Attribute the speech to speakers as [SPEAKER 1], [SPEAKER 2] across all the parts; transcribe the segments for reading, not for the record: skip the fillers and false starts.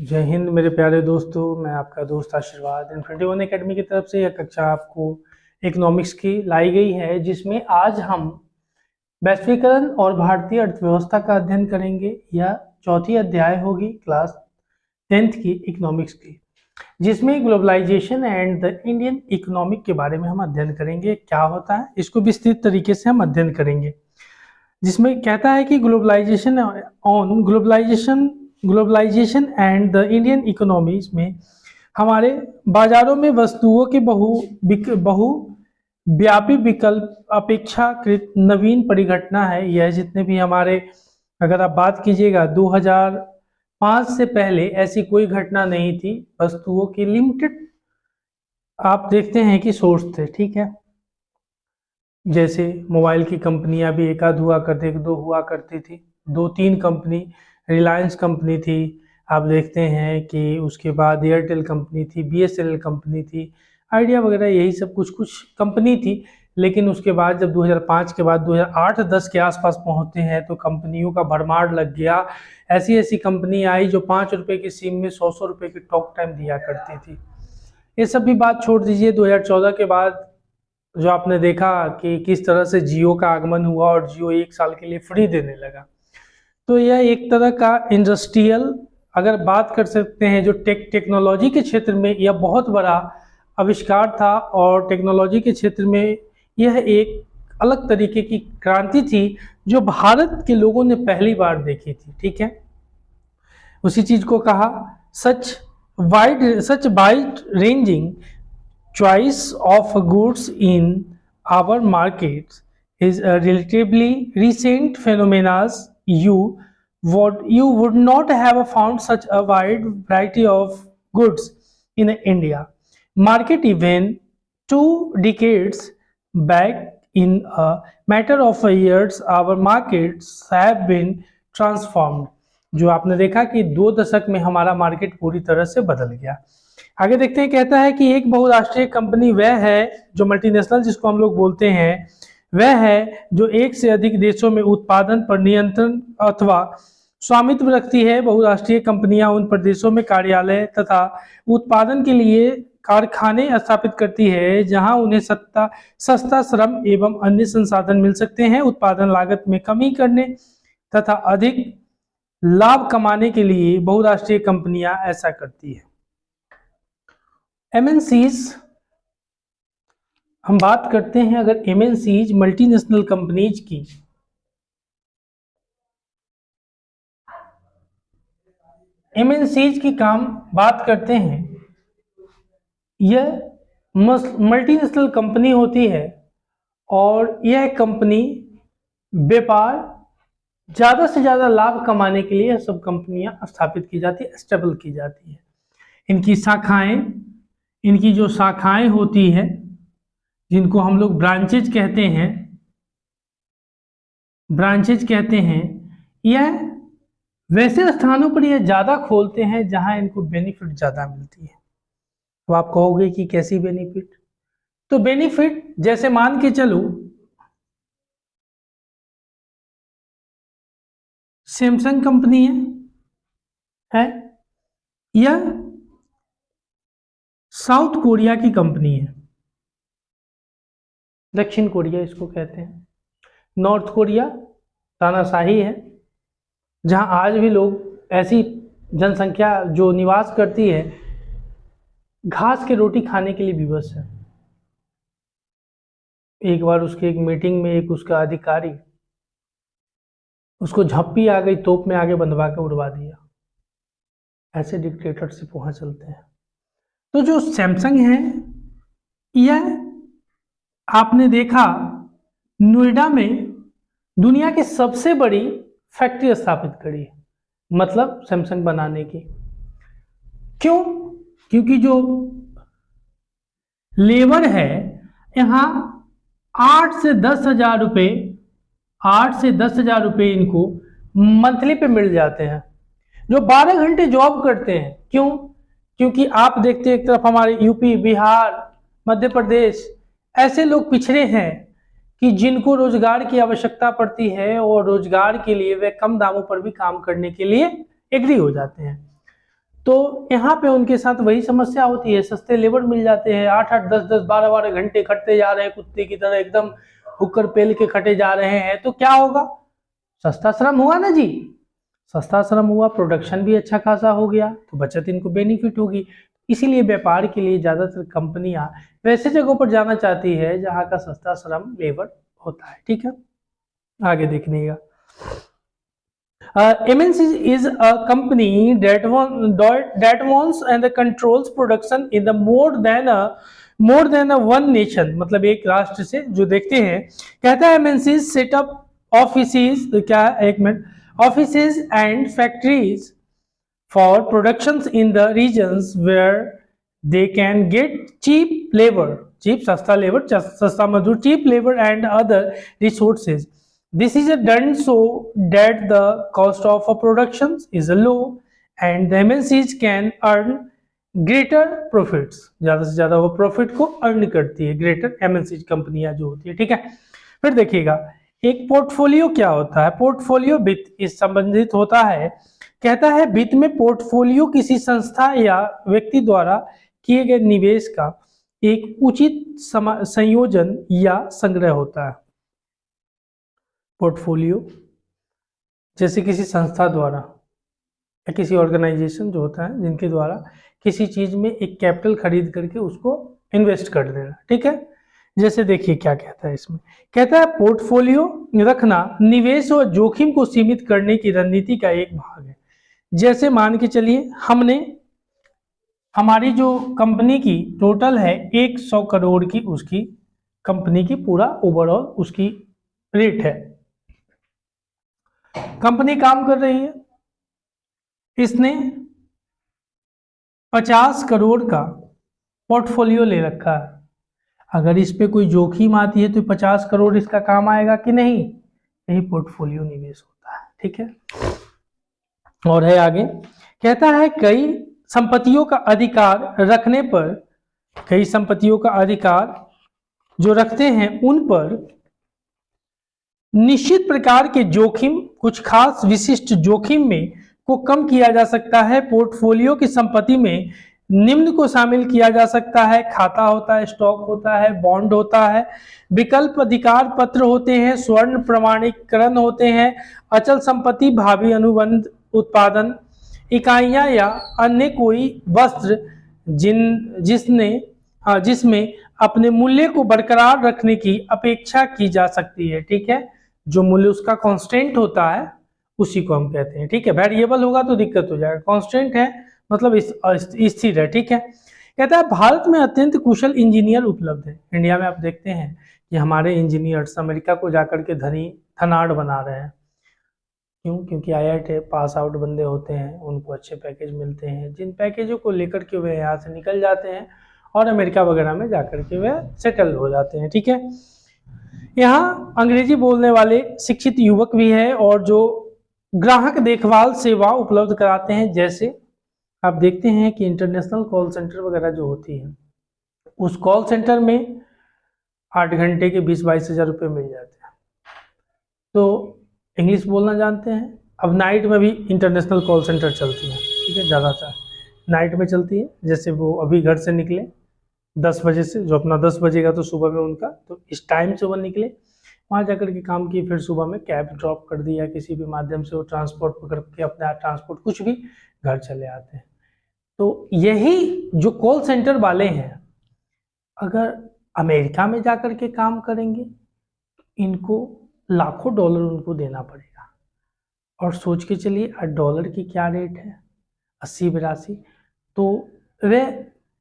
[SPEAKER 1] जय हिंद मेरे प्यारे दोस्तों। मैं आपका दोस्त आशीर्वाद इन21 एकेडमी की तरफ से यह कक्षा आपको इकोनॉमिक्स की लाई गई है, जिसमें आज हम वैश्वीकरण और भारतीय अर्थव्यवस्था का अध्ययन करेंगे। यह चौथी अध्याय होगी क्लास 10th की इकोनॉमिक्स की, जिसमें globalisation and the Indian economic के बारे में हम अध्ययन करेंगे। क्या होता है इसको विस्तृत तरीके से हम अध्ययन करेंगे, जिसमें कहता है कि globalisation and the Indian economies में हमारे बाजारों में वस्तुओं के बहुव्यापी विकल्प अपेक्षाकृत नवीन परिघटना है। यह जितने भी हमारे, अगर आप बात कीजिएगा 2005 से पहले ऐसी कोई घटना नहीं थी। वस्तुओं की लिमिटेड आप देखते हैं कि सोर्स थे, ठीक है। जैसे मोबाइल की कंपनियां भी एक आध हुआ करती, एक दो हुआ करती थी, 2-3 कंपनी। रिलायंस कंपनी थी, आप देखते हैं कि उसके बाद एयरटेल कंपनी थी, बीएसएनएल कंपनी थी, आइडिया वगैरह, यही सब कुछ कुछ कंपनी थी। लेकिन उसके बाद जब 2005 के बाद 2008-10 के आसपास पहुंचते हैं तो कंपनियों का भरमार लग गया। ऐसी ऐसी कंपनी आई जो 5 रुपये की सिम में 100 रुपये की टॉक टाइम दिया करती थी। ये सब भी बात छोड़ दीजिए। 2014 के बाद जो आपने देखा कि किस तरह से जियो का आगमन हुआ और जियो 1 साल के लिए फ्री देने लगा, तो यह एक तरह का इंडस्ट्रियल, अगर बात कर सकते हैं, जो टेक्नोलॉजी के क्षेत्र में यह बहुत बड़ा आविष्कार था। और टेक्नोलॉजी के क्षेत्र में यह एक अलग तरीके की क्रांति थी जो भारत के लोगों ने पहली बार देखी थी, ठीक है। उसी चीज को कहा such wide ranging choice of goods in our markets is a relatively recent phenomenon. You would not have found such a wide variety of goods in India market even 2 decades back. In a matter of years our markets have been transformed. जो आपने देखा कि 2 दशक में हमारा market पूरी तरह से बदल गया। आगे देखते हैं, कहता है कि एक बहुराष्ट्रीय कंपनी वह है जो मल्टीनेशनल जिसको हम लोग बोलते हैं, वह है जो एक से अधिक देशों में उत्पादन पर नियंत्रण अथवा स्वामित्व रखती है। बहुराष्ट्रीय कंपनियां उन प्रदेशों में कार्यालय तथा उत्पादन के लिए कारखाने स्थापित करती है जहां उन्हें सस्ता श्रम एवं अन्य संसाधन मिल सकते हैं। उत्पादन लागत में कमी करने तथा अधिक लाभ कमाने के लिए बहुराष्ट्रीय कंपनियां ऐसा करती है। एमएनसीज, हम बात करते हैं अगर एमएनसीज मल्टीनेशनल कंपनीज की, एमएनसीज की काम बात करते हैं, यह मल्टीनेशनल कंपनी होती है और यह कंपनी व्यापार ज़्यादा से ज़्यादा लाभ कमाने के लिए सब कंपनियां स्थापित की जाती है, स्टेबल की जाती है। इनकी जो शाखाएं होती है, जिनको हम लोग ब्रांचेज कहते हैं, यह वैसे स्थानों पर यह ज़्यादा खोलते हैं जहां इनको बेनिफिट ज़्यादा मिलती है। तो आप कहोगे कि कैसी बेनिफिट? तो बेनिफिट जैसे मान के चलो सैमसंग कंपनी है, यह साउथ कोरिया की कंपनी है, दक्षिण कोरिया इसको कहते हैं। नॉर्थ कोरिया तानाशाही है, जहां आज भी लोग, ऐसी जनसंख्या जो निवास करती है, घास की रोटी खाने के लिए विवश है। एक बार उसके एक मीटिंग में एक उसका अधिकारी, उसको झप्पी आ गई, तोप में आगे बंधवा के उड़वा दिया। ऐसे डिक्टेटरशिप वहां चलते हैं। तो जो सैमसंग है, यह आपने देखा नोएडा में दुनिया की सबसे बड़ी फैक्ट्री स्थापित करी है, मतलब सैमसंग बनाने की। क्यों? क्योंकि जो लेबर है यहाँ 8 से 10,000 रुपये इनको मंथली पे मिल जाते हैं, जो 12 घंटे जॉब करते हैं। क्यों? क्योंकि आप देखते हैं एक तरफ हमारे यूपी, बिहार, मध्य प्रदेश, ऐसे लोग पिछड़े हैं कि जिनको रोजगार की आवश्यकता पड़ती है और रोजगार के लिए वे कम दामों पर भी काम करने के लिए एग्री हो जाते हैं। तो यहाँ पे उनके साथ वही समस्या होती है, सस्ते लेबर मिल जाते हैं, 8-8, 10-10, 12-12 घंटे खटते जा रहे हैं कुत्ते की तरह, एकदम हुक्कर पेल के खटे जा रहे हैं, तो क्या होगा? सस्ता श्रम हुआ ना जी, सस्ता श्रम हुआ, प्रोडक्शन भी अच्छा खासा हो गया, तो बचत इनको बेनिफिट होगी। इसीलिए व्यापार के लिए ज्यादातर कंपनियां वैसे जगहों पर जाना चाहती है जहां का सस्ता श्रम लेबर होता है। ठीक है, आगे देखिएगा। MNC is a company that wants and controls production in the more than a one nation, मतलब एक राष्ट्र से, जो देखते हैं, कहता है MNC set up offices, क्या एक minute, offices and factories for productions in the regions where they can get cheap labor, cheap सस्ता लेबर, सस्ता मजदूर, cheap labor and other resources. This is done so that the cost of a production is low and the MNCs can earn greater profits, ज्यादा से ज्यादा वो profit को earn करती है, ग्रेटर MNC कंपनियां जो होती है। ठीक है, फिर देखिएगा एक पोर्टफोलियो क्या होता है। पोर्टफोलियो वित्त इस संबंधित होता है, कहता है वित्त में पोर्टफोलियो किसी संस्था या व्यक्ति द्वारा किए गए निवेश का एक उचित संयोजन या संग्रह होता है। पोर्टफोलियो जैसे किसी संस्था द्वारा या किसी ऑर्गेनाइजेशन जो होता है जिनके द्वारा किसी चीज में एक कैपिटल खरीद करके उसको इन्वेस्ट कर देना। ठीक है, जैसे देखिए क्या कहता है इसमें, कहता है पोर्टफोलियो रखना निवेश और जोखिम को सीमित करने की रणनीति का एक भाग है। जैसे मान के चलिए हमने हमारी जो कंपनी की टोटल है 100 करोड़ की, उसकी कंपनी की पूरा ओवरऑल उसकी रेट है, कंपनी काम कर रही है, इसने 50 करोड़ का पोर्टफोलियो ले रखा है। अगर इस पे कोई जोखिम आती है तो 50 करोड़ इसका काम आएगा कि नहीं? यही पोर्टफोलियो निवेश होता है। ठीक है, और है आगे, कहता है कई संपत्तियों का अधिकार रखने पर, कई संपत्तियों का अधिकार जो रखते हैं उन पर निश्चित प्रकार के जोखिम, कुछ खास विशिष्ट जोखिम में को कम किया जा सकता है। पोर्टफोलियो की संपत्ति में निम्न को शामिल किया जा सकता है, खाता होता है, स्टॉक होता है, बॉन्ड होता है, विकल्प अधिकार पत्र होते हैं, स्वर्ण प्रमाणीकरण होते हैं, अचल संपत्ति, भावी अनुबंध, उत्पादन इकाइयां या अन्य कोई वस्त्र जिसमें अपने मूल्य को बरकरार रखने की अपेक्षा की जा सकती है। ठीक है, जो मूल्य उसका कांस्टेंट होता है उसी को हम कहते हैं। ठीक है, वेरिएबल होगा तो दिक्कत हो जाएगा, कांस्टेंट है मतलब स्थिर है। ठीक है, कहता है भारत में अत्यंत कुशल इंजीनियर उपलब्ध है। इंडिया में आप देखते हैं कि हमारे इंजीनियर्स अमेरिका को जाकर के धनाढ़ बना रहे हैं। क्यों? क्योंकि IIT पास आउट बंदे होते हैं, उनको अच्छे पैकेज मिलते हैं, जिन पैकेजों को लेकर के वे यहाँ से निकल जाते हैं और अमेरिका वगैरह में जाकर के वे सेटल हो जाते हैं। ठीक है, यहाँ अंग्रेजी बोलने वाले शिक्षित युवक भी है और जो ग्राहक देखभाल सेवा उपलब्ध कराते हैं। जैसे आप देखते हैं कि इंटरनेशनल कॉल सेंटर वगैरह जो होती है, उस कॉल सेंटर में 8 घंटे के 20-22 हज़ार रुपये मिल जाते हैं। तो इंग्लिश बोलना जानते हैं, अब नाइट में भी इंटरनेशनल कॉल सेंटर चलती है। ठीक है, ज़्यादातर नाइट में चलती है। जैसे वो अभी घर से निकले 10 बजे से, जो अपना 10 बजेगा तो सुबह में उनका, तो इस टाइम से वो निकले, वहाँ जाकर के काम किए, फिर सुबह में कैब ड्रॉप कर दिया, किसी भी माध्यम से वो ट्रांसपोर्ट पकड़ के अपना ट्रांसपोर्ट कुछ भी घर चले आते हैं। तो यही जो कॉल सेंटर वाले हैं अगर अमेरिका में जाकर के काम करेंगे, इनको लाखों डॉलर उनको देना पड़ेगा। और सोच के चलिए डॉलर की क्या रेट है, 80-82, तो वे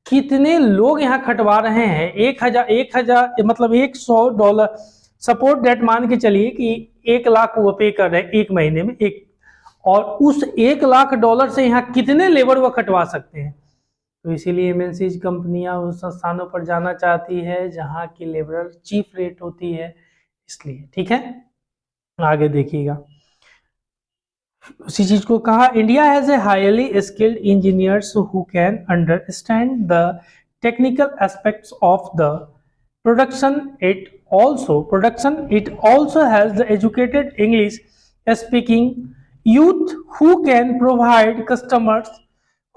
[SPEAKER 1] कितने लोग यहाँ खटवा रहे हैं। 1000 मतलब $100, सपोर्ट डेट मान के चलिए कि 1 लाख वो पे कर रहे हैं एक महीने में, और उस $1 लाख से यहाँ कितने लेबर वो खटवा सकते हैं। तो इसीलिए MNC कंपनियां उस स्थानों पर जाना चाहती है जहां की लेबर चीप रेट होती है, इसलिए। ठीक है, आगे देखिएगा, उसी चीज को कहा, India has a highly skilled engineers who can understand the technical aspects of the production. It also has the educated English speaking youth who can provide customers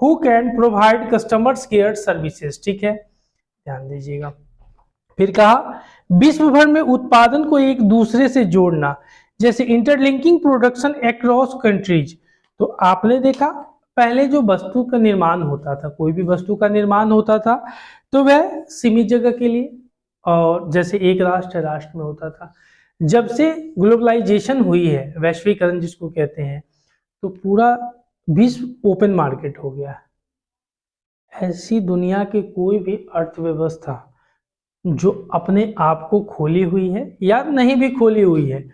[SPEAKER 1] who can provide customers care services, ठीक है, ध्यान दीजिएगा। फिर कहा विश्व भर में उत्पादन को एक दूसरे से जोड़ना, जैसे इंटरलिंकिंग प्रोडक्शन अक्रॉस कंट्रीज। तो आपने देखा पहले जो वस्तु का निर्माण होता था, कोई भी वस्तु का निर्माण होता था तो वह सीमित जगह के लिए और जैसे एक राष्ट्र में होता था। जब से ग्लोबलाइजेशन हुई है, वैश्वीकरण जिसको कहते हैं, तो पूरा विश्व ओपन मार्केट हो गया है। ऐसी दुनिया की कोई भी अर्थव्यवस्था जो अपने आप को खोली हुई है या नहीं भी खोली हुई है,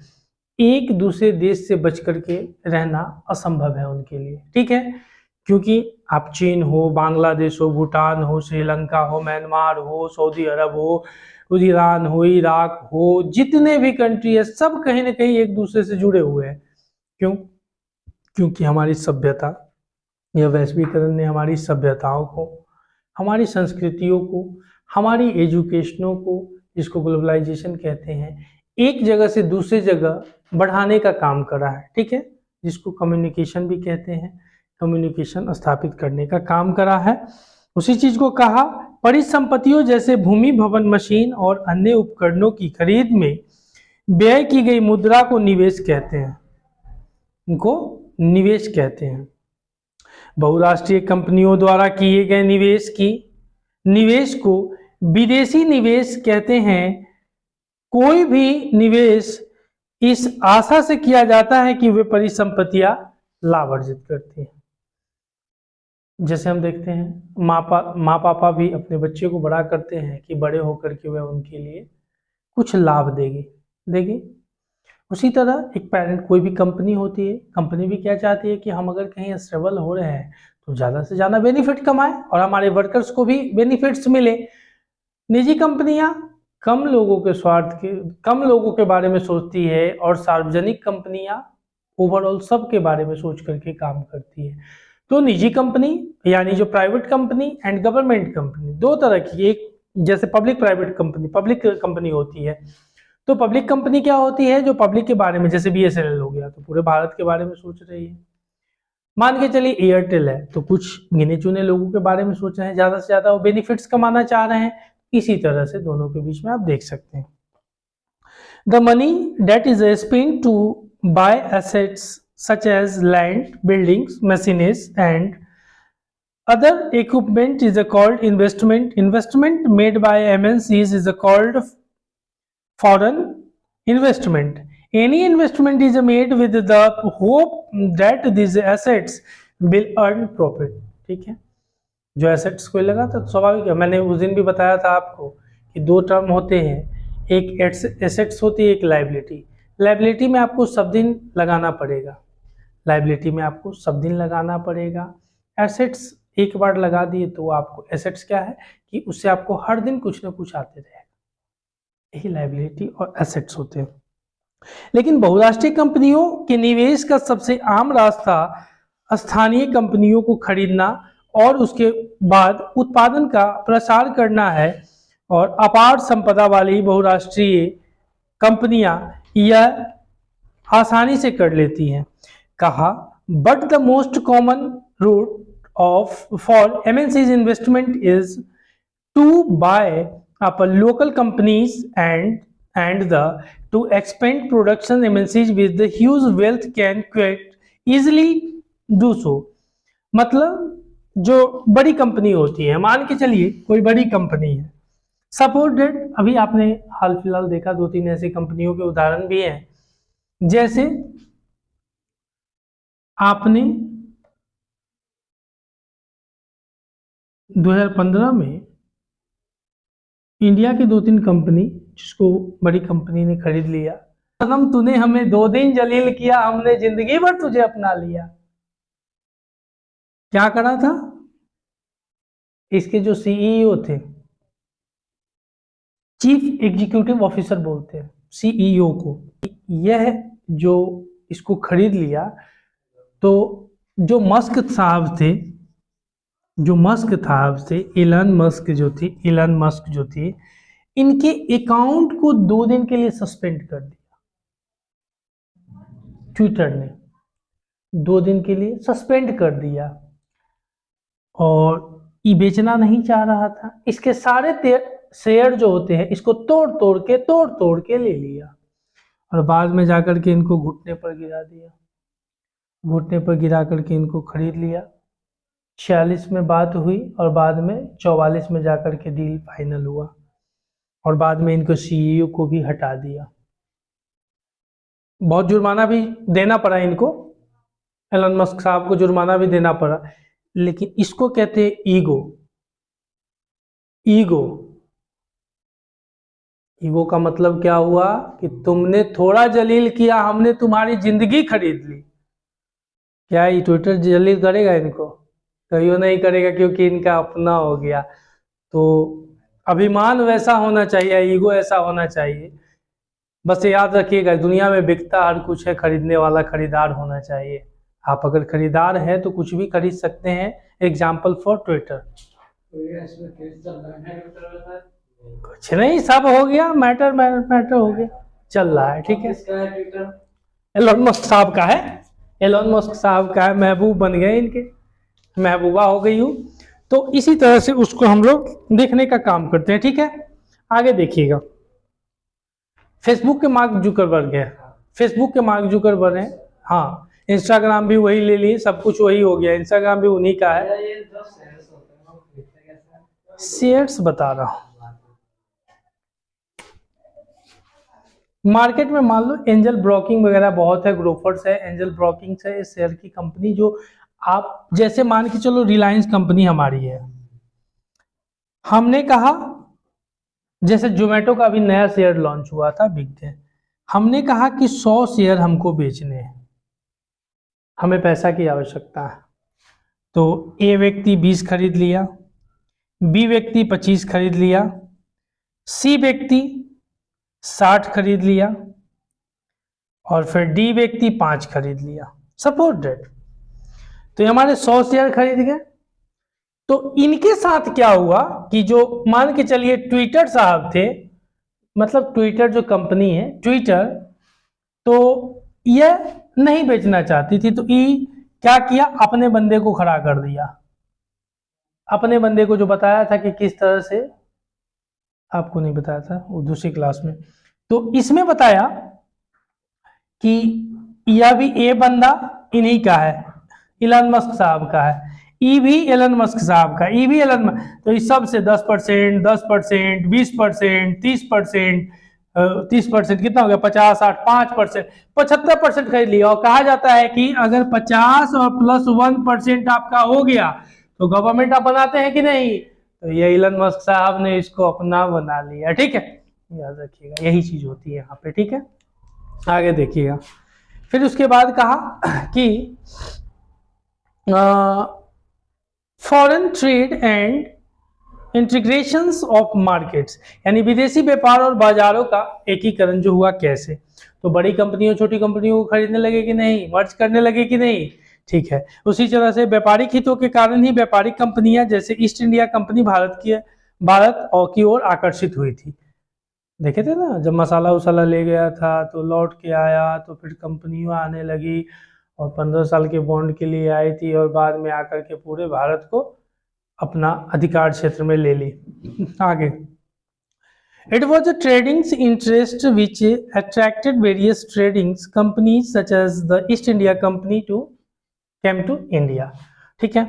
[SPEAKER 1] एक दूसरे देश से बच करके रहना असंभव है उनके लिए, ठीक है। क्योंकि आप चीन हो, बांग्लादेश हो, भूटान हो, श्रीलंका हो, म्यांमार हो, सऊदी अरब हो, ईरान हो, इराक हो, जितने भी कंट्री है सब कहीं ना कहीं एक दूसरे से जुड़े हुए हैं। क्यों? क्योंकि हमारी सभ्यता या वैश्वीकरण ने हमारी सभ्यताओं को, हमारी संस्कृतियों को, हमारी एजुकेशनों को, जिसको ग्लोबलाइजेशन कहते हैं, एक जगह से दूसरी जगह बढ़ाने का काम करा है, ठीक है, जिसको कम्युनिकेशन भी कहते हैं, कम्युनिकेशन स्थापित करने का काम करा है। उसी चीज को कहा परिसंपत्तियों जैसे भूमि, भवन, मशीन और अन्य उपकरणों की खरीद में व्यय की गई मुद्रा को निवेश कहते हैं, इनको निवेश कहते हैं। बहुराष्ट्रीय कंपनियों द्वारा किए गए निवेश को विदेशी निवेश कहते हैं। कोई भी निवेश इस आशा से किया जाता है कि वे परिसंपत्तियां लाभ अर्जित करती हैं। जैसे हम देखते हैं माँ पापा भी अपने बच्चे को बड़ा करते हैं कि बड़े होकर के वह उनके लिए कुछ लाभ देगी। उसी तरह एक पेरेंट, कोई भी कंपनी होती है, कंपनी भी क्या चाहती है कि हम अगर कहीं स्टेबल हो रहे हैं तो ज़्यादा से ज़्यादा बेनिफिट कमाएं और हमारे वर्कर्स को भी बेनिफिट्स मिले। निजी कंपनियां कम लोगों के बारे में सोचती है और सार्वजनिक कंपनियां ओवरऑल सबके बारे में सोच करके काम करती है। तो निजी कंपनी यानी जो private company and government company, दो तरह की, एक जैसे पब्लिक कंपनी होती है। तो पब्लिक कंपनी क्या होती है? जो पब्लिक के बारे में, जैसे BSNL हो गया तो पूरे भारत के बारे में सोच रही है। मान के चलिए एयरटेल है तो कुछ गिने चुने लोगों के बारे में सोच रहे हैं, ज्यादा से ज्यादा वो बेनिफिट्स कमाना चाह रहे हैं। इसी तरह से दोनों के बीच में आप देख सकते हैं। The money that is spent to buy assets such as land, buildings, machines and other equipment is called investment. Investment made by MNCs is called foreign investment. Any investment is made with the hope that these assets will earn profit. ठीक है, जो assets को लगा था स्वाभाविक है। मैंने उस दिन भी बताया था आपको कि दो टर्म होते हैं, एक एसेट्स होती है, एक लाइबिलिटी। लाइबिलिटी में आपको सब दिन लगाना पड़ेगा, एसेट्स एक बार लगा दिए तो आपको एसेट्स क्या है कि उससे आपको हर दिन कुछ ना कुछ आते रहेगा। यही लाइबिलिटी और एसेट्स होते हैं। लेकिन बहुराष्ट्रीय कंपनियों के निवेश का सबसे आम रास्ता स्थानीय कंपनियों को खरीदना और उसके बाद उत्पादन का प्रसार करना है। और अपार संपदा वाली बहुराष्ट्रीय कंपनियां यह आसानी से कर लेती हैं। कहा but the most common route for MNC's investment is to buy up local companies and to expand production MNCs with the huge wealth can quite easily do so। मतलब जो बड़ी कंपनी होती है, मान के चलिए कोई बड़ी कंपनी है, सपोर्टेड, अभी आपने हाल फिलहाल देखा 2-3 ऐसी कंपनियों के उदाहरण भी हैं। जैसे आपने 2015 में इंडिया की 2-3 कंपनी, जिसको बड़ी कंपनी ने खरीद लिया, सनम तूने हमें 2 दिन जलील किया, हमने जिंदगी भर तुझे अपना लिया। क्या करा था? इसके जो CEO थे, चीफ एग्जीक्यूटिव ऑफिसर बोलते हैं CEO को, यह जो इसको खरीद लिया तो जो मस्क साहब थे, इलन मस्क जो थी, इनके अकाउंट को 2 दिन के लिए सस्पेंड कर दिया। ट्विटर ने 2 दिन के लिए सस्पेंड कर दिया। और ये बेचना नहीं चाह रहा था। इसके सारे शेयर जो होते हैं इसको तोड़ तोड़ के ले लिया और बाद में जाकर के इनको घुटने पर गिरा दिया। घुटने पर गिरा करके इनको खरीद लिया। 46 में बात हुई और बाद में 44 में जाकर के डील फाइनल हुआ और बाद में इनको सीईओ को भी हटा दिया। बहुत जुर्माना भी देना पड़ा इनको, एलन मस्क साहब को जुर्माना भी देना पड़ा, लेकिन इसको कहते हैं ईगो। ईगो ईगो का मतलब क्या हुआ कि तुमने थोड़ा जलील किया, हमने तुम्हारी जिंदगी खरीद ली। क्या ये ट्विटर जलील करेगा इनको? कहियो नहीं करेगा, क्योंकि इनका अपना हो गया। तो अभिमान वैसा होना चाहिए, ईगो ऐसा होना चाहिए। बस याद रखिएगा, दुनिया में बिकता हर कुछ है, खरीदने वाला खरीदार होना चाहिए। आप अगर खरीदार हैं तो कुछ भी खरीद सकते हैं। Example for Twitter. कुछ नहीं, सब हो गया, मैटर हो गया, चल रहा है, ठीक है। एलन मस्क साहब का है, एलन मस्क साहब का है, महबूब बन गए, इनके महबूबा हो गई हूँ। तो इसी तरह से उसको हम लोग देखने का काम करते हैं, ठीक है। आगे देखिएगा, फेसबुक के मार्क जुकरबर्ग है, फेसबुक के मार्क जुकरबर्ग है। हाँ, इंस्टाग्राम भी वही ले लिए, सब कुछ वही हो गया, इंस्टाग्राम भी उन्हीं का है। शेयर्स बता रहा हूं, मार्केट में मान लो एंजल ब्रोकिंग वगैरह बहुत है, ग्रोफर्स है, एंजल ब्रोकिंग है शेयर की कंपनी। जो आप जैसे मान के चलो रिलायंस कंपनी हमारी है, हमने कहा जैसे जोमेटो का अभी नया शेयर लॉन्च हुआ था बिग, हमने कहा कि 100 शेयर हमको बेचने हैं, हमें पैसा की आवश्यकता है। तो ए व्यक्ति 20 खरीद लिया, बी व्यक्ति 25 खरीद लिया, सी व्यक्ति 60 खरीद लिया और फिर डी व्यक्ति 5 खरीद लिया, सपोज डेट। तो ये हमारे 100 शेयर खरीद गए। तो इनके साथ क्या हुआ कि जो मान के चलिए ट्विटर साहब थे, मतलब ट्विटर जो कंपनी है ट्विटर, तो यह नहीं बेचना चाहती थी। तो ई क्या किया, अपने बंदे को खड़ा कर दिया, अपने बंदे को जो बताया था कि किस तरह से, आपको नहीं बताया था वो दूसरी क्लास में, तो इसमें बताया कि यह भी ए बंदा इन्हीं का है, एलन मस्क साहब का है, ई भी एलन मस्क साहब का, ई भी एलन मस्क। तो इस सब से 10%, 10%, 20%, 30%, 30% कितना हो गया, 50, 60, 5%, 75% खरीद लिया। और कहा जाता है कि अगर 50 और प्लस 1% आपका हो गया तो गवर्नमेंट आप बनाते हैं कि नहीं। तो ये एलन मस्क साहब ने इसको अपना बना लिया, ठीक है, याद रखिएगा, यही चीज होती है यहाँ पे, ठीक है। आगे देखिएगा, फिर उसके बाद कहा कि foreign trade and integrations of markets, यानी विदेशी व्यापार और बाजारों का एकीकरण जो हुआ कैसे। तो बड़ी कंपनियों छोटी कंपनियों को खरीदने लगे कि नहीं, मर्ज करने लगे कि नहीं, ठीक है। उसी तरह से व्यापारिक हितों के कारण ही व्यापारिक कंपनियां जैसे ईस्ट इंडिया कंपनी भारत और की ओर आकर्षित हुई थी। देखे थे ना, जब मसाला उसाला ले गया था तो लौट के आया, तो फिर कंपनियां आने लगी और 15 साल के बॉन्ड के लिए आई थी और बाद में आकर के पूरे भारत को अपना अधिकार क्षेत्र में ले ली। आगे, it was a trading interest which attracted various trading companies such as the East India Company came to India, ठीक है।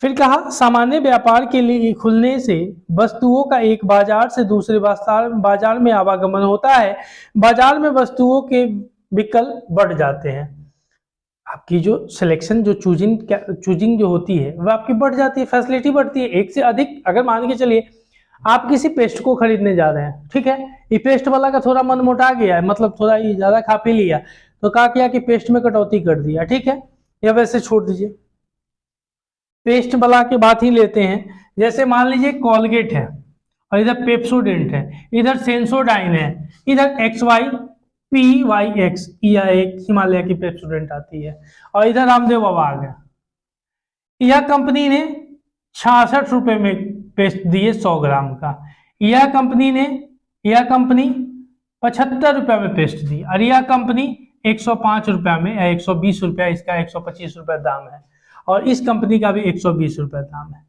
[SPEAKER 1] फिर कहा सामान्य व्यापार के लिए खुलने से वस्तुओं का एक बाजार से दूसरे बाजार में आवागमन होता है, बाजार में वस्तुओं के विकल्प बढ़ जाते हैं, आपकी जो सिलेक्शन जो चूजिंग जो होती है वह आपकी बढ़ जाती है, फैसिलिटी बढ़ती है, एक से अधिक। अगर मान के चलिए आप किसी पेस्ट को खरीदने जा रहे हैं, ठीक है, ये पेस्ट वाला का थोड़ा मन मोटा गया है, मतलब थोड़ा ये ज्यादा खा पी लिया, तो क्या किया कि पेस्ट में कटौती कर दिया, ठीक है, या वैसे छोड़ दीजिए। पेस्ट वाला की बात ही लेते हैं, जैसे मान लीजिए कॉलगेट है और इधर पेप्सोडेंट है, इधर सेंसोडाइन है, इधर XYPYX, यह एक हिमालय की पेप्सोडेंट आती है, और इधर रामदेव बाबा आ गया। यह कंपनी ने 66 रुपए में पेस्ट दिए 100 ग्राम का, यह कंपनी 75 रुपए में पेस्ट दी, और यह कंपनी 105 रुपए में, या 120 रुपया, इसका 125 रुपया दाम है, और इस कंपनी का भी 120 रुपया दाम है।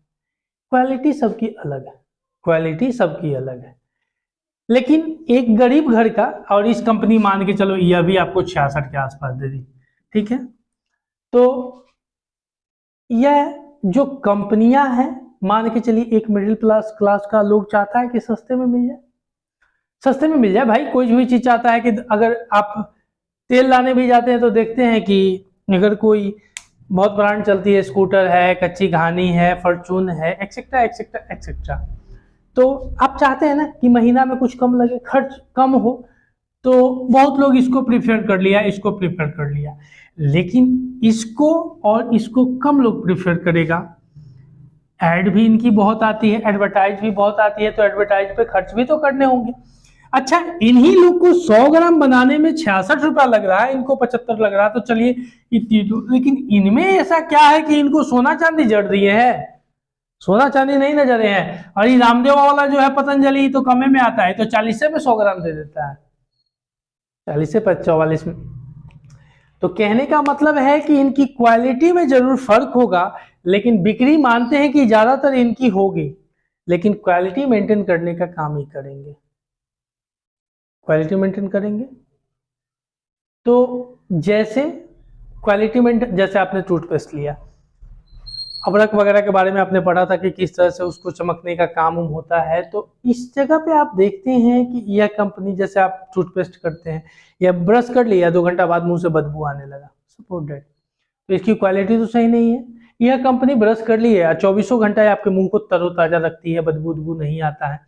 [SPEAKER 1] क्वालिटी सबकी अलग है, क्वालिटी सबकी अलग है। लेकिन एक गरीब घर का, और इस कंपनी मान के चलो यह भी आपको 66 के आसपास दे दी, ठीक है, तो यह जो कंपनियां हैं, मान के चलिए एक मिडिल क्लास का लोग चाहता है कि सस्ते में मिल जाए, सस्ते में मिल जाए भाई। कोई भी चीज चाहता है कि अगर आप तेल लाने भी जाते हैं तो देखते हैं कि अगर कोई बहुत ब्रांड चलती है, स्कूटर है, कच्ची घानी है, फॉर्चून है, एक्सेट्रा एक्सेट्रा एक्सेट्रा, तो आप चाहते हैं ना कि महीना में कुछ कम लगे, खर्च कम हो, तो बहुत लोग इसको प्रीफर कर लिया, इसको प्रीफर कर लिया। लेकिन इसको और इसको कम लोग प्रीफर करेगा। ऐड भी इनकी बहुत आती है, एडवर्टाइज भी बहुत आती है, तो एडवर्टाइज पे खर्च भी तो करने होंगे। अच्छा, इन्हीं लोग को 100 ग्राम बनाने में 66 रुपया लग रहा है, इनको 75 लग रहा है, तो चलिए इतनी तो, लेकिन इनमें ऐसा क्या है कि इनको सोना चांदी जड़ दिए हैं? सोना चांदी नहीं न जड़े हैं। और ये रामदेव वाला जो है पतंजलि तो कमे में आता है, तो 40 में 100 ग्राम दे देता है, 40 से 44 में। तो कहने का मतलब है कि इनकी क्वालिटी में जरूर फर्क होगा, लेकिन बिक्री मानते हैं कि ज्यादातर इनकी होगी, लेकिन क्वालिटी मेंटेन करने का काम ही करेंगे, क्वालिटी मेंटेन करेंगे। तो जैसे क्वालिटी मेंटेन, जैसे आपने टूथपेस्ट लिया, अदरक वगैरह के बारे में आपने पढ़ा था कि किस तरह से उसको चमकने का काम होता है, तो इस जगह पे आप देखते हैं कि यह कंपनी, जैसे आप टूथपेस्ट करते हैं या ब्रश कर लिया, 2 घंटा बाद मुंह से बदबू आने लगा, सपोज दैट, तो इसकी क्वालिटी तो सही नहीं है। यह कंपनी ब्रश कर ली है, 24 घंटा आपके मुंह को तरोताजा रखती है, बदबू नहीं आता है,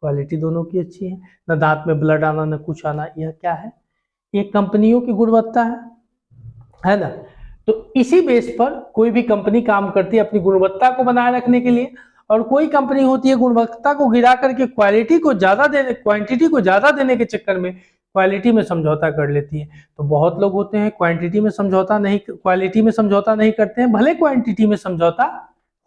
[SPEAKER 1] क्वालिटी दोनों की अच्छी है, न दांत में ब्लड आना न कुछ आना। यह क्या है? ये कंपनियों की गुणवत्ता है ना। तो इसी बेस पर कोई भी कंपनी काम करती है अपनी गुणवत्ता को बनाए रखने के लिए, और कोई कंपनी होती है गुणवत्ता को गिरा करके क्वालिटी को ज्यादा देने, क्वांटिटी को ज्यादा देने के चक्कर में क्वालिटी में समझौता कर लेती है। तो बहुत लोग होते हैं क्वांटिटी में समझौता नहीं, क्वालिटी में समझौता नहीं करते हैं, भले क्वांटिटी में समझौता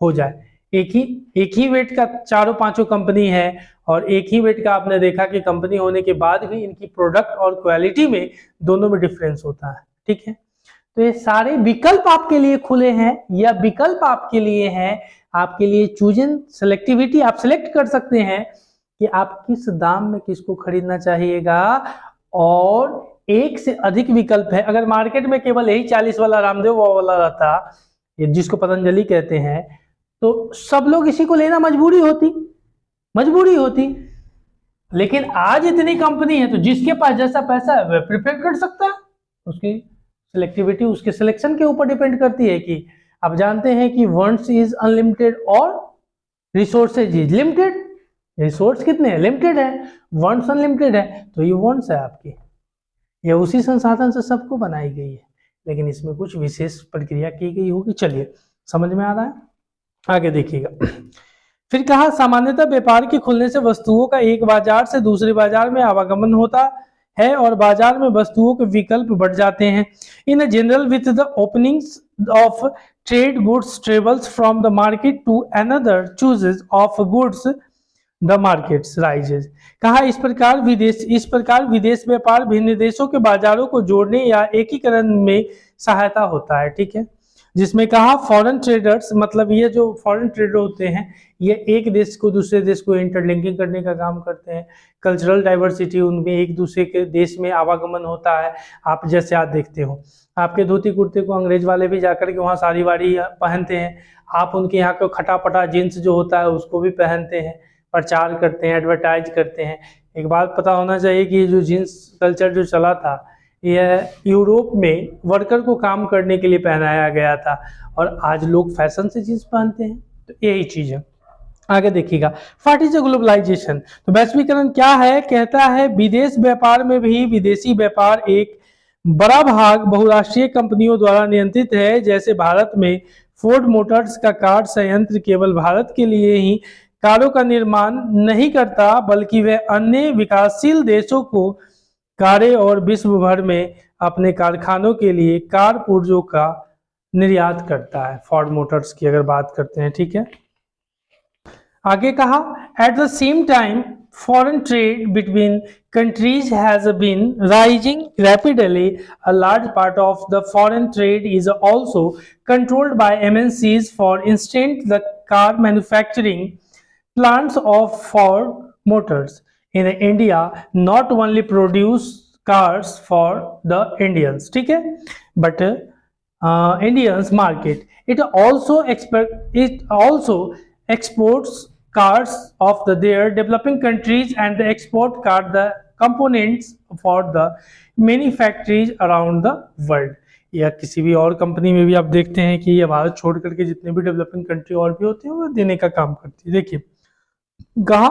[SPEAKER 1] हो जाए। एक ही वेट का 4-5 कंपनी है, और एक ही वेट का आपने देखा कि कंपनी होने के बाद भी इनकी प्रोडक्ट और क्वालिटी में दोनों में डिफरेंस होता है, ठीक है। तो ये सारे विकल्प आपके लिए खुले हैं, या विकल्प आपके लिए हैं, आपके लिए चूजन सेलेक्टिविटी, आप सिलेक्ट कर सकते हैं कि आप किस दाम में किसको खरीदना चाहिएगा। और एक से अधिक विकल्प है। अगर मार्केट में केवल यही 40 वाला रामदेव वाला रहता, ये जिसको पतंजलि कहते हैं, तो सब लोग इसी को लेना मजबूरी होती। लेकिन आज इतनी कंपनी है, तो जिसके पास जैसा पैसा है वह प्रिपेयर कर सकता है। उसकी सिलेक्टिविटी उसके सिलेक्शन के ऊपर डिपेंड करती है कि आप जानते हैं कि वंस इज अनलिमिटेड और रिसोर्सेज इज लिमिटेड। रिसोर्स कितने हैं? लिमिटेड है। वंस अनलिमिटेड है, तो ये वंस है आपकी, ये उसी संसाधन से सबको बनाई गई है, लेकिन इसमें कुछ विशेष प्रक्रिया की गई होगी। चलिए, समझ में आ रहा है? आगे देखिएगा। फिर कहा, सामान्यतः व्यापार के खुलने से वस्तुओं का एक बाजार से दूसरे बाजार में आवागमन होता है और बाजार में वस्तुओं के विकल्प बढ़ जाते हैं। In general with the openings of trade goods travels from the market to another choices of goods the markets rises. कहा, इस प्रकार विदेश व्यापार भिन्न देशों के बाजारों को जोड़ने या एकीकरण में सहायता होता है, ठीक है। जिसमें कहा, फॉरेन ट्रेडर्स, मतलब ये जो फॉरेन ट्रेडर होते हैं, ये एक देश को दूसरे देश को इंटरलिंकिंग करने का काम करते हैं। कल्चरल डाइवर्सिटी, उनमें एक दूसरे के देश में आवागमन होता है। आप जैसे आज देखते हो, आपके धोती कुर्ते को अंग्रेज वाले भी जाकर के वहाँ साड़ी वाड़ी पहनते हैं, आप उनके यहाँ को खटापटा जींस जो होता है उसको भी पहनते हैं, प्रचार करते हैं, एडवर्टाइज करते हैं। एक बात पता होना चाहिए कि जो जींस कल्चर जो चला था, यह यूरोप में वर्कर को काम करने के लिए पहनाया गया था, और आज लोग फैशन से जींस पहनते हैं। तो यही चीज है। आगे देखिएगा, व्हाट इज ग्लोबलाइजेशन। तो वैश्वीकरण क्या है? कहता है, विदेश व्यापार में भी विदेशी व्यापार एक बड़ा भाग बहुराष्ट्रीय कंपनियों द्वारा नियंत्रित है। जैसे भारत में फोर्ड मोटर्स का कार संयंत्र केवल भारत के लिए ही कारों का निर्माण नहीं करता, बल्कि वह अन्य विकासशील देशों को कारें और विश्व भर में अपने कारखानों के लिए कार पुर्जों का निर्यात करता है। फोर्ड मोटर्स की अगर बात करते हैं, ठीक है। आगे कहा, at the same time foreign trade between countries has been rising rapidly. A large part of the foreign trade is also controlled by MNCs. For instance, the car manufacturing plants of Ford Motors in India not only produce cars for the Indians, ठीक है, but Indians market. It also exports cars of their developing countries and they export the components for the many factories around the world. या किसी भी और company में भी आप देखते हैं कि ये भारत छोड़ करके जितने भी डेवलपिंग कंट्री और भी होते हैं वो देने का काम करती है। देखिए कहा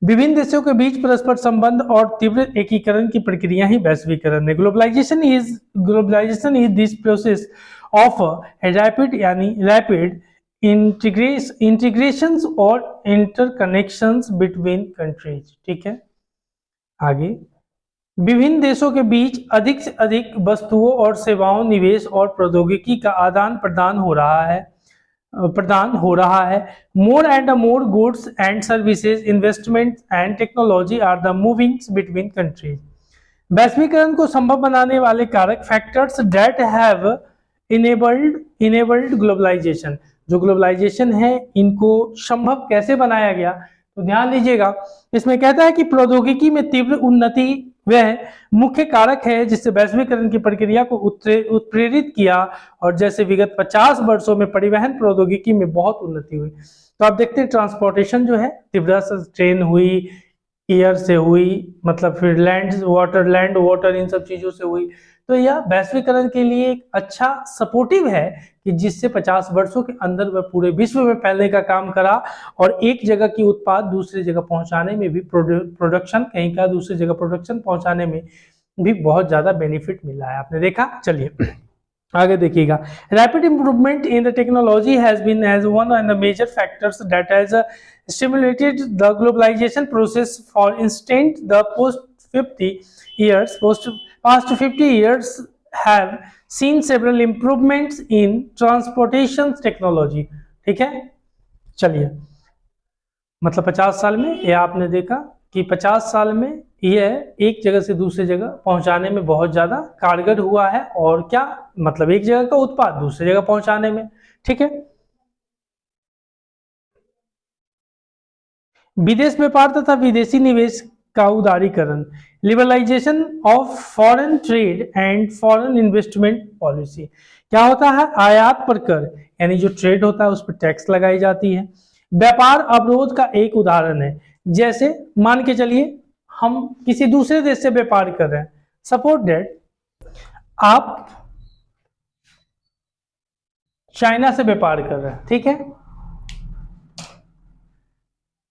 [SPEAKER 1] विभिन्न देशों के बीच परस्पर संबंध और तीव्र एकीकरण की प्रक्रिया ही वैश्वीकरण है। Globalisation is this process of rapid integrations और इंटरकनेक्शंस बिटवीन कंट्रीज, ठीक है। आगे विभिन्न देशों के बीच अधिक से अधिक वस्तुओं और सेवाओं, निवेश और प्रौद्योगिकी का आदान प्रदान हो रहा है। More and more goods and services, investment and technology are the movings between countries. वैश्वीकरण को संभव बनाने वाले कारक factors that have enabled globalisation, जो ग्लोबलाइजेशन है इनको संभव कैसे बनाया गया, तो ध्यान दीजिएगा इसमें कहता है कि प्रौद्योगिकी में तीव्र उन्नति वह मुख्य कारक है जिससे वैश्वीकरण की प्रक्रिया को उत्प्रेरित किया और जैसे विगत 50 वर्षों में परिवहन प्रौद्योगिकी में बहुत उन्नति हुई। तो आप देखते हैं ट्रांसपोर्टेशन जो है तीव्र से ट्रेन हुई, एयर से हुई, मतलब फिर लैंड वाटर इन सब चीजों से हुई। तो यह वैश्वीकरण के लिए एक अच्छा सपोर्टिव है कि जिससे 50 वर्षों के अंदर वह पूरे विश्व में फैलने का काम करा और एक जगह की उत्पाद दूसरी जगह पहुंचाने में भी प्रोडक्शन कहीं का दूसरी जगह प्रोडक्शन पहुंचाने में भी बहुत ज्यादा बेनिफिट मिला है। आपने देखा, चलिए आगे देखिएगा। Rapid improvement in the technology has been as one of the major factors that has stimulated the globalization process. For instance, the past 50 years have seen several improvements in transportation technology, ठीक है। चलिए मतलब 50 साल में यह आपने देखा कि 50 साल में यह एक जगह से दूसरी जगह पहुंचाने में बहुत ज्यादा कारगर हुआ है, और क्या मतलब एक जगह का उत्पाद दूसरी जगह पहुंचाने में, ठीक है। विदेश व्यापार तथा विदेशी निवेश का उदारीकरण, liberalisation of foreign trade and foreign investment policy. क्या होता है, आयात पर कर, यानी जो ट्रेड होता है उस पर टैक्स लगाई जाती है। व्यापार अवरोध का एक उदाहरण है, जैसे मान के चलिए हम किसी दूसरे देश से व्यापार कर रहे हैं, सपोज दैट आप चाइना से व्यापार कर रहे हैं, ठीक है।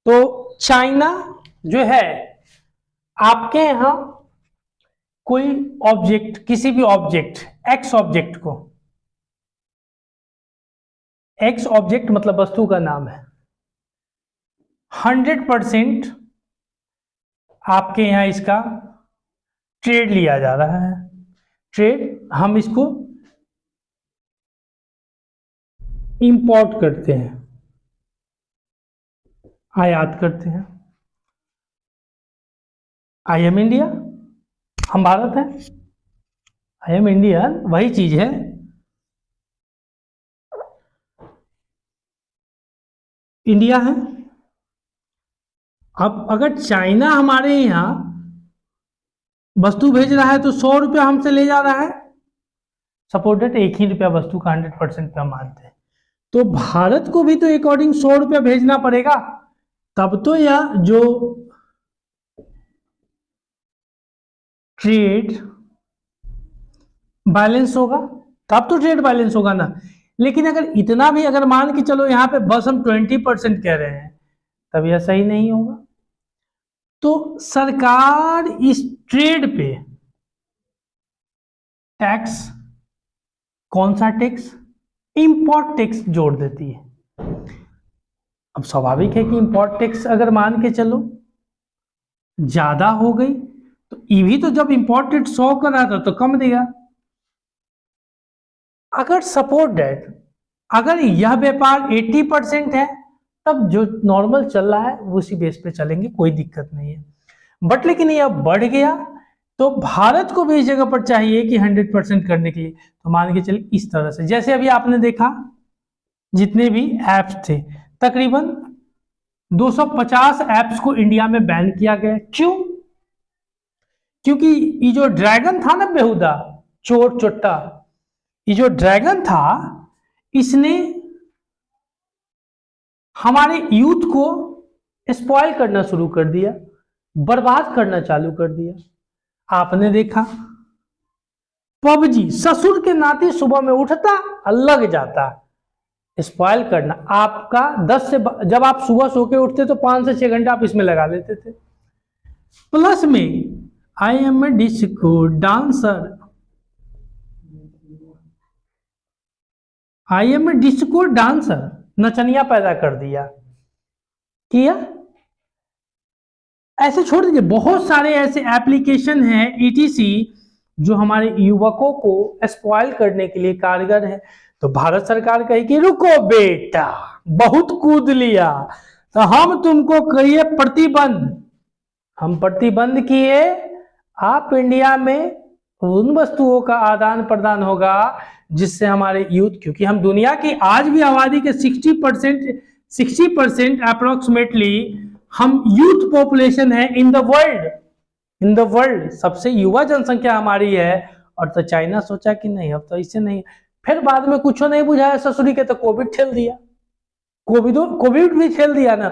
[SPEAKER 1] तो चाइना जो है आपके यहां कोई ऑब्जेक्ट, किसी भी ऑब्जेक्ट, एक्स ऑब्जेक्ट को, एक्स ऑब्जेक्ट मतलब वस्तु का नाम है, 100% आपके यहां इसका ट्रेड लिया जा रहा है। ट्रेड हम इसको इंपोर्ट करते हैं, आयात करते हैं। आई एम इंडिया, हम भारत हैं, आई एम इंडिया वही चीज है। इंडिया है। अब अगर चाइना हमारे यहां वस्तु भेज रहा है तो 100 रुपया हमसे ले जा रहा है, सपोज दैट एक ही रुपया वस्तु का 100% का मानते हैं, तो भारत को भी तो अकॉर्डिंग 100 रुपया भेजना पड़ेगा, तब तो यह जो ट्रेड बैलेंस होगा, तब तो ट्रेड बैलेंस होगा ना। लेकिन अगर इतना भी अगर मान के चलो यहाँ पे बस हम 20% कह रहे हैं, तब यह सही नहीं होगा। तो सरकार इस ट्रेड पे टैक्स, कौन सा टैक्स, इंपोर्ट टैक्स जोड़ देती है। अब स्वाभाविक है कि इंपोर्ट टैक्स अगर मान के चलो ज्यादा हो गई तो ईवी तो जब इंपोर्टेड 100 कर रहा था तो कम देगा। अगर सपोज दैट अगर यह व्यापार 80% है, तब जो नॉर्मल चल रहा है उसी बेस पे चलेंगे, कोई दिक्कत नहीं है। बट लेकिन यह बढ़ गया तो भारत को भी इस जगह पर चाहिए कि 100% करने के लिए, तो मान के चलिए इस तरह से, जैसे अभी आपने देखा जितने भी ऐप्स थे, तकरीबन 250 ऐप्स को इंडिया में बैन किया गया। क्यों? क्योंकि ये जो ड्रैगन था ना बेहुदा, चोर चोट्टा, ये जो ड्रैगन था इसने हमारे यूथ को स्पॉइल करना शुरू कर दिया, बर्बाद करना चालू कर दिया। आपने देखा पबजी ससुर के नाते सुबह में उठता लग जाता स्पॉइल करना आपका। 10 से जब आप सुबह सो के उठते तो 5 से 6 घंटा आप इसमें लगा देते थे। प्लस में I am a disco dancer, I am a disco dancer नचनिया पैदा कर दिया। किया ऐसे छोड़ दीजिए, बहुत सारे ऐसे एप्लीकेशन हैं ईटीसी जो हमारे युवकों को स्पॉइल करने के लिए कारगर है। तो भारत सरकार कही कि रुको बेटा, बहुत कूद लिया तो हम तुमको करिए प्रतिबंध। हम प्रतिबंध किए, आप इंडिया में उन वस्तुओं का आदान प्रदान होगा जिससे हमारे यूथ, क्योंकि हम दुनिया की आज भी आबादी के 60% अप्रोक्सीमेटली हम यूथ पॉपुलेशन है इन द वर्ल्ड सबसे युवा जनसंख्या हमारी है। और तो चाइना सोचा कि नहीं अब तो इससे नहीं, फिर बाद में कुछ नहीं बुझाया ससुरी के तो कोविड ठेल दिया, कोविड भी ठेल दिया ना।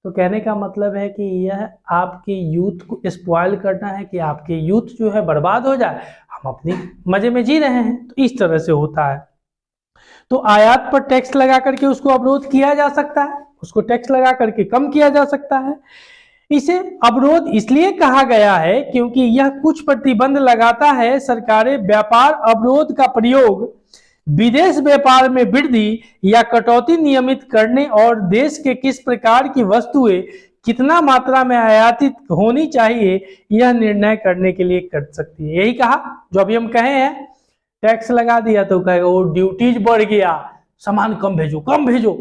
[SPEAKER 1] तो कहने का मतलब है कि यह आपके यूथ को स्पॉइल करना है कि आपके यूथ जो है बर्बाद हो जाए, हम अपनी मजे में जी रहे हैं। तो इस तरह से होता है। तो आयात पर टैक्स लगा करके उसको अवरोध किया जा सकता है, उसको टैक्स लगा करके कम किया जा सकता है। इसे अवरोध इसलिए कहा गया है क्योंकि यह कुछ प्रतिबंध लगाता है। सरकारें व्यापार अवरोध का प्रयोग विदेश व्यापार में वृद्धि या कटौती नियमित करने और देश के किस प्रकार की वस्तुएं कितना मात्रा में आयातित होनी चाहिए यह निर्णय करने के लिए कर सकती है। यही कहा जो अभी हम कहे हैं, टैक्स लगा दिया तो कहेगा वो ड्यूटीज बढ़ गया, सामान कम भेजो,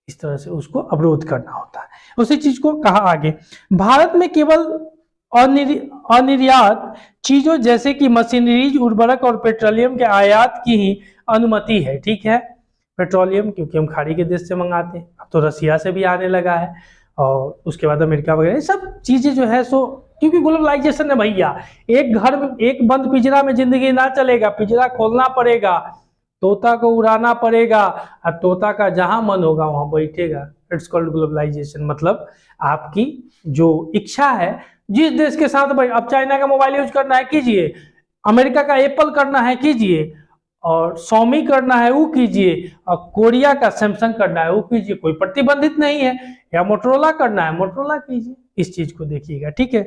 [SPEAKER 1] इस तरह से उसको अवरोध करना होता है। उसी चीज को कहा आगे, भारत में केवल अनिर्यात चीजों जैसे कि मशीनरीज, उर्वरक और पेट्रोलियम के आयात की ही अनुमति है। ठीक है, पेट्रोलियम क्योंकि हम खाड़ी के देश से मंगाते हैं, अब तो रसिया से भी आने लगा है और उसके बाद अमेरिका वगैरह, सब चीजें जो है सो क्योंकि ग्लोबलाइजेशन है भैया। एक घर में एक बंद पिंजरा में जिंदगी ना चलेगा, पिंजरा खोलना पड़ेगा, तोता को उड़ाना पड़ेगा और तोता का जहां मन होगा वहां बैठेगा। It's called globalisation. मतलब आपकी जो इच्छा है जिस देश के साथ भाई, अब चाइना का मोबाइल यूज करना है कीजिए, अमेरिका का एप्पल करना है कीजिए, और सोमी करना है वो कीजिए, और कोरिया का सैमसंग करना है वो कीजिए, कोई प्रतिबंधित नहीं है। या मोटरोला करना है मोटरोला कीजिए, इस चीज को देखिएगा। ठीक है,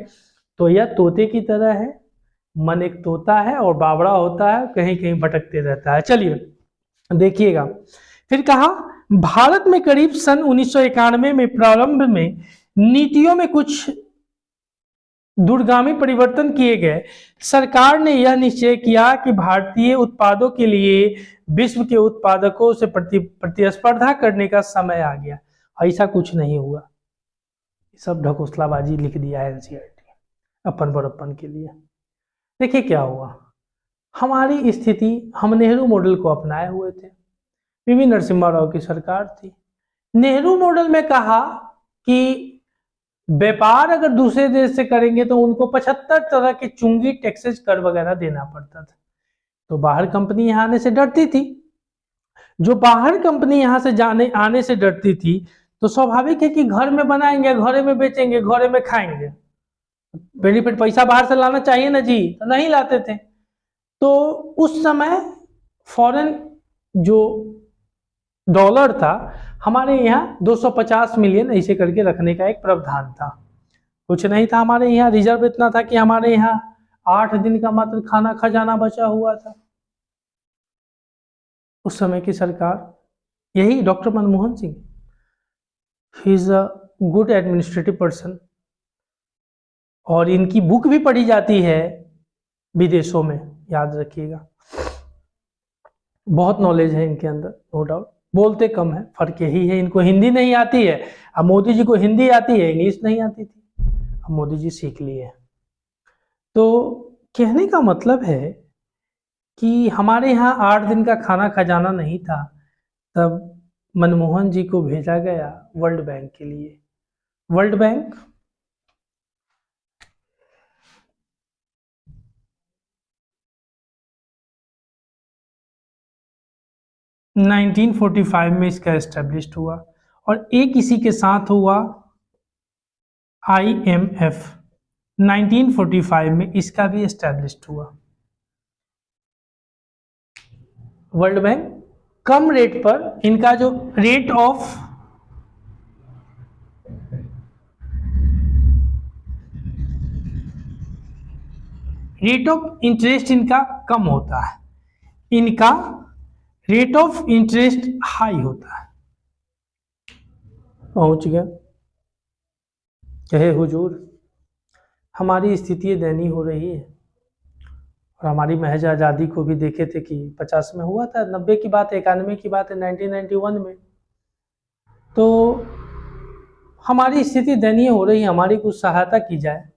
[SPEAKER 1] तो यह तोते की तरह है, मन एक तोता है और बावड़ा होता है, कहीं कहीं भटकते रहता है। चलिए देखिएगा, फिर कहा भारत में करीब सन 1991 में प्रारंभ में नीतियों में कुछ दूरगामी परिवर्तन किए गए। सरकार ने यह निश्चय किया कि भारतीय उत्पादों के लिए विश्व के उत्पादकों से प्रतिस्पर्धा करने का समय आ गया। ऐसा कुछ नहीं हुआ, सब ढकोसलाबाजी लिख दिया है एनसीईआरटी अपन बड़प्पन के लिए। देखिए क्या हुआ, हमारी स्थिति, हम नेहरू मॉडल को अपनाए हुए थे, पीवी नरसिम्हा राव की सरकार थी। नेहरू मॉडल में कहा कि व्यापार अगर दूसरे देश से करेंगे तो उनको 75 तरह के चुंगी, टैक्सेस, कर वगैरह देना पड़ता था। तो बाहर कंपनी यहाँ आने से डरती थी। जो बाहर कंपनी यहाँ से आने से डरती थी तो स्वाभाविक है कि घर में बनाएंगे, घरे में बेचेंगे, घरे में खाएंगे। बेनिफिट पैसा बाहर से लाना चाहिए ना जी, तो नहीं लाते थे। तो उस समय फॉरेन जो डॉलर था हमारे यहाँ 250 मिलियन ऐसे करके रखने का एक प्रावधान था। कुछ नहीं था हमारे यहाँ, रिजर्व इतना था कि हमारे यहाँ 8 दिन का मात्र खाना खजाना बचा हुआ था। उस समय की सरकार, यही doctor Manmohan Singh, he is a good administrative person, और इनकी बुक भी पढ़ी जाती है विदेशों में, याद रखिएगा। बहुत नॉलेज है इनके अंदर, नो डाउट। बोलते कम है, फर्क यही है, इनको हिंदी नहीं आती है। अब मोदी जी को हिंदी आती है, इंग्लिश नहीं आती थी, अब मोदी जी सीख लिए। तो कहने का मतलब है कि हमारे यहाँ 8 दिन का खाना खजाना नहीं था, तब मनमोहन जी को भेजा गया वर्ल्ड बैंक के लिए? वर्ल्ड बैंक 1945 में इसका एस्टेब्लिश्ड हुआ, और एक इसी के साथ हुआ IMF 1945 में, इसका भी एस्टेब्लिश्ड हुआ। वर्ल्ड बैंक कम रेट पर, इनका जो रेट ऑफ इंटरेस्ट इनका कम होता है, इनका रेट ऑफ इंटरेस्ट हाई होता है। पहुंच गया? कहे हुजूर, हमारी स्थिति दयनीय हो रही है, और हमारी महज आज़ादी को भी देखे थे कि 50 में हुआ था, 90 की बात है, 91 की बात है, 1991 में, तो हमारी स्थिति दयनीय हो रही है, हमारी कुछ सहायता की जाए।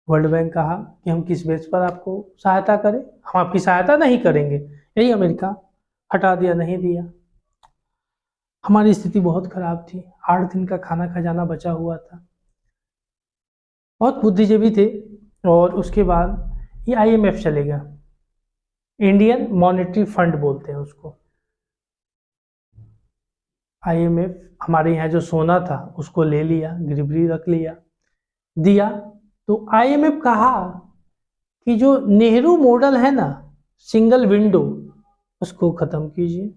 [SPEAKER 1] वर्ल्ड बैंक कहा कि हम किस बेस पर आपको सहायता करें, हम आपकी सहायता नहीं करेंगे। यही अमेरिका हटा दिया, नहीं दिया। हमारी स्थिति बहुत खराब थी, 8 दिन का खाना खजाना बचा हुआ था, बहुत बुद्धिजीवी थे। और उसके बाद ये IMF चलेगा, इंडियन मॉनेटरी फंड बोलते हैं उसको। IMF हमारे यहाँ जो सोना था उसको ले लिया, गिरवी रख लिया, दिया। तो IMF कहा कि जो नेहरू मॉडल है ना, सिंगल विंडो, उसको खत्म कीजिए,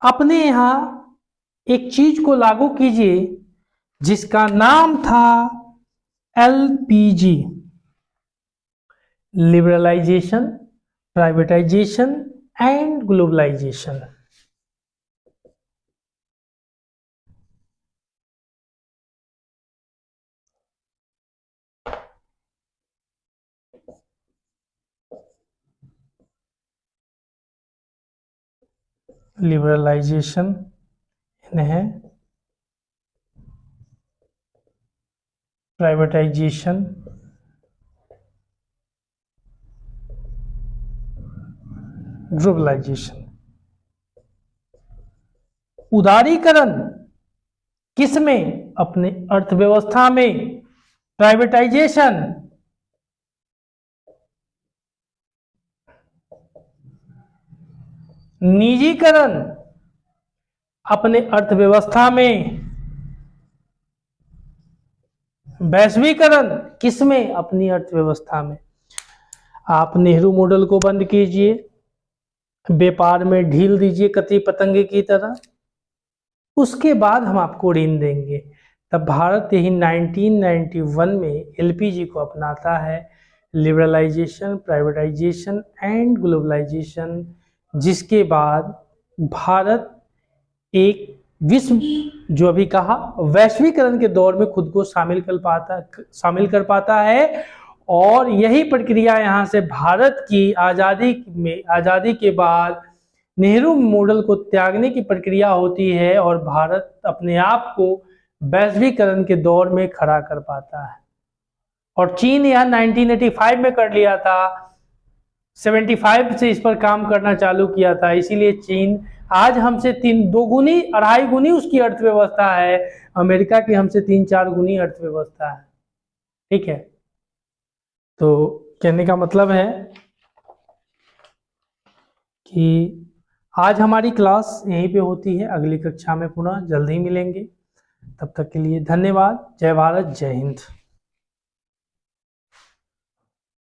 [SPEAKER 1] अपने यहाँ एक चीज को लागू कीजिए जिसका नाम था LPG, liberalisation, privatisation and globalisation. Liberalisation है, प्राइवेटाइजेशन, ग्लोबलाइजेशन। उदारीकरण किसमें? अपने अर्थव्यवस्था में। प्राइवेटाइजेशन निजीकरण अपने अर्थव्यवस्था में। वैश्वीकरण किसमें? अपनी अर्थव्यवस्था में। आप नेहरू मॉडल को बंद कीजिए, व्यापार में ढील दीजिए कति पतंगे की तरह, उसके बाद हम आपको ऋण देंगे। तब भारत यही 1991 में LPG को अपनाता है, लिबरलाइजेशन, प्राइवेटाइजेशन एंड ग्लोबलाइजेशन, जिसके बाद भारत एक विश्व, जो अभी कहा, वैश्वीकरण के दौर में खुद को शामिल कर पाता है। और यही प्रक्रिया यहाँ से भारत की आज़ादी के बाद नेहरू मॉडल को त्यागने की प्रक्रिया होती है, और भारत अपने आप को वैश्वीकरण के दौर में खड़ा कर पाता है। और चीन यह 1985 में कर लिया था, 75 से इस पर काम करना चालू किया था। इसीलिए चीन आज हमसे 2 गुनी 2.5 गुनी उसकी अर्थव्यवस्था है, अमेरिका की हमसे 3-4 गुनी अर्थव्यवस्था है। ठीक है, तो कहने का मतलब है कि आज हमारी क्लास यहीं पे होती है, अगली कक्षा में पुनः जल्द ही मिलेंगे। तब तक के लिए धन्यवाद। जय भारत, जय हिंद।